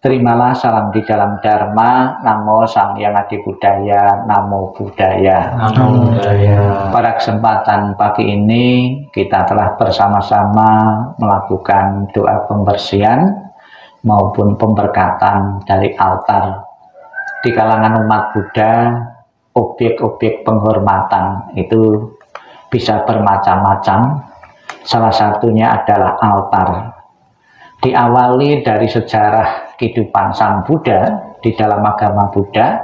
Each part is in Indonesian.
Terimalah salam di dalam Dharma. Namo Sang Hyang Adi Budaya. Namo Buddhaya. Namo Buddhaya. Pada kesempatan pagi ini kita telah bersama-sama melakukan doa pembersihan maupun pemberkatan dari altar. Di kalangan umat Buddha, objek-objek penghormatan itu bisa bermacam-macam. Salah satunya adalah altar. Diawali dari sejarah kehidupan Sang Buddha di dalam agama Buddha.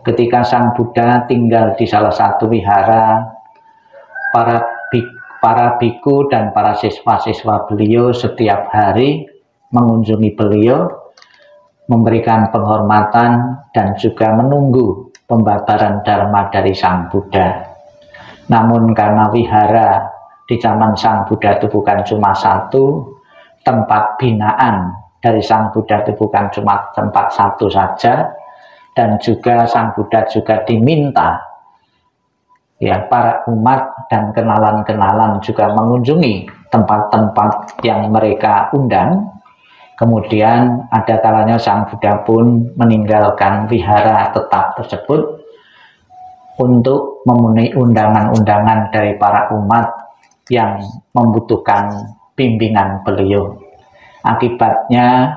Ketika Sang Buddha tinggal di salah satu wihara, para biku dan para siswa-siswa beliau setiap hari mengunjungi beliau, memberikan penghormatan dan juga menunggu pembabaran Dharma dari Sang Buddha. Namun karena wihara di zaman Sang Buddha itu bukan cuma satu, tempat binaan dari Sang Buddha itu bukan cuma tempat satu saja, dan juga Sang Buddha juga diminta ya para umat dan kenalan-kenalan juga mengunjungi tempat-tempat yang mereka undang. Kemudian ada kalanya Sang Buddha pun meninggalkan wihara tetap tersebut untuk memenuhi undangan-undangan dari para umat yang membutuhkan bimbingan beliau. Akibatnya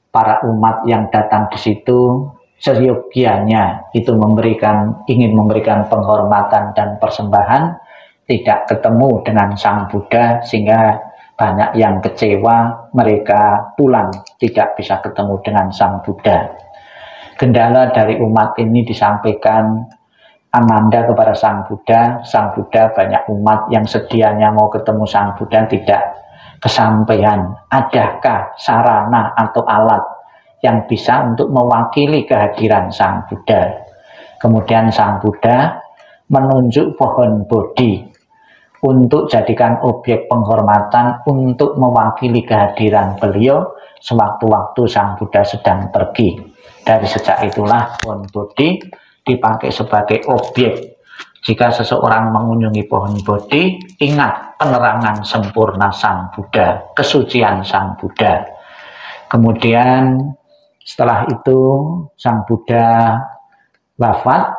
para umat yang datang di situ seyogianya itu ingin memberikan penghormatan dan persembahan, tidak ketemu dengan Sang Buddha, sehingga banyak yang kecewa, mereka pulang tidak bisa ketemu dengan Sang Buddha. Kendala dari umat ini disampaikan Ananda kepada Sang Buddha. Sang Buddha, banyak umat yang sedianya mau ketemu Sang Buddha tidak kesampaian. Adakah sarana atau alat yang bisa untuk mewakili kehadiran Sang Buddha? Kemudian Sang Buddha menunjuk pohon Bodhi untuk jadikan objek penghormatan untuk mewakili kehadiran beliau sewaktu-waktu Sang Buddha sedang pergi. Dari sejak itulah pohon Bodhi dipakai sebagai objek. Jika seseorang mengunjungi pohon Bodhi, ingat penerangan sempurna Sang Buddha, kesucian Sang Buddha. Kemudian setelah itu Sang Buddha wafat.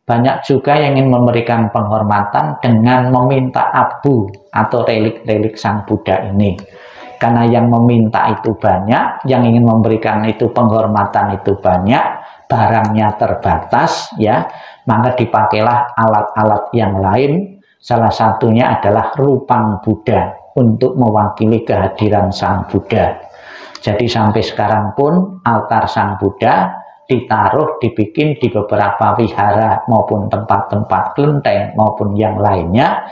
Banyak juga yang ingin memberikan penghormatan dengan meminta abu atau relik-relik Sang Buddha ini. Karena yang meminta itu banyak, yang ingin memberikan itu penghormatan itu banyak, barangnya terbatas, ya, maka dipakailah alat-alat yang lain. Salah satunya adalah rupang Buddha untuk mewakili kehadiran Sang Buddha. Jadi sampai sekarang pun altar Sang Buddha dibikin di beberapa wihara maupun tempat-tempat kelenteng maupun yang lainnya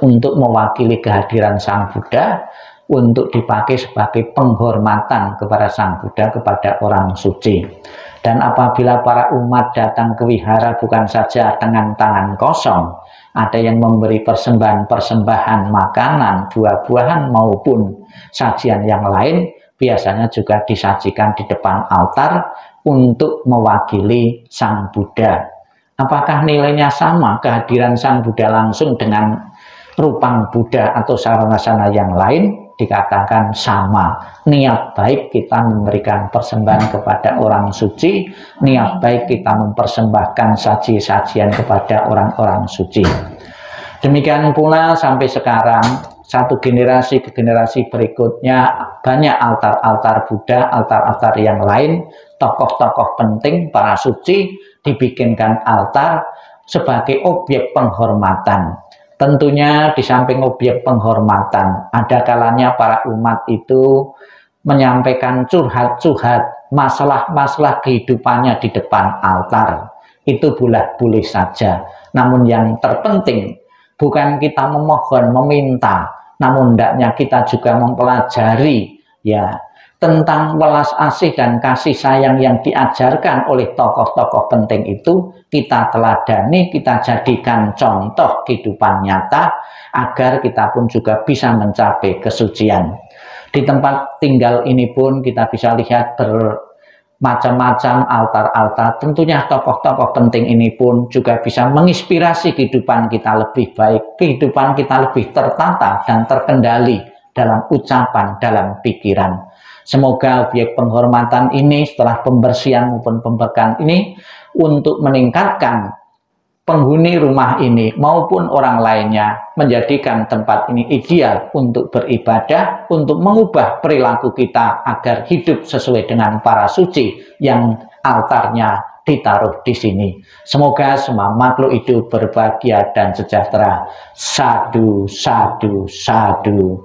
untuk mewakili kehadiran Sang Buddha, untuk dipakai sebagai penghormatan kepada Sang Buddha, kepada orang suci. Dan apabila para umat datang ke wihara bukan saja dengan tangan kosong, ada yang memberi persembahan-persembahan makanan, buah-buahan maupun sajian yang lain, biasanya juga disajikan di depan altar untuk mewakili Sang Buddha. Apakah nilainya sama kehadiran Sang Buddha langsung dengan rupang Buddha atau sarana-sarana yang lain? Dikatakan sama. Niat baik kita memberikan persembahan kepada orang suci, niat baik kita mempersembahkan saji-sajian kepada orang-orang suci. Demikian pula sampai sekarang, satu generasi ke generasi berikutnya, banyak altar-altar Buddha, altar-altar yang lain, tokoh-tokoh penting, para suci, dibikinkan altar sebagai objek penghormatan. Tentunya di samping objek penghormatan, ada kalanya para umat itu menyampaikan curhat-curhat masalah-masalah kehidupannya di depan altar. Itu boleh saja. Namun yang terpenting bukan kita memohon, meminta, namun hendaknya kita juga mempelajari ya tentang welas asih dan kasih sayang yang diajarkan oleh tokoh-tokoh penting itu, kita teladani, kita jadikan contoh kehidupan nyata agar kita pun juga bisa mencapai kesucian. Di tempat tinggal ini pun kita bisa lihat bermacam-macam altar-altar. Tentunya tokoh-tokoh penting ini pun juga bisa menginspirasi kehidupan kita lebih baik, kehidupan kita lebih tertata dan terkendali dalam ucapan, dalam pikiran. Semoga objek penghormatan ini setelah pembersihan maupun pemberkahan ini untuk meningkatkan penghuni rumah ini maupun orang lainnya, menjadikan tempat ini ideal untuk beribadah, untuk mengubah perilaku kita agar hidup sesuai dengan para suci yang altarnya ditaruh di sini. Semoga semua makhluk hidup berbahagia dan sejahtera. Sadu, sadu, sadu.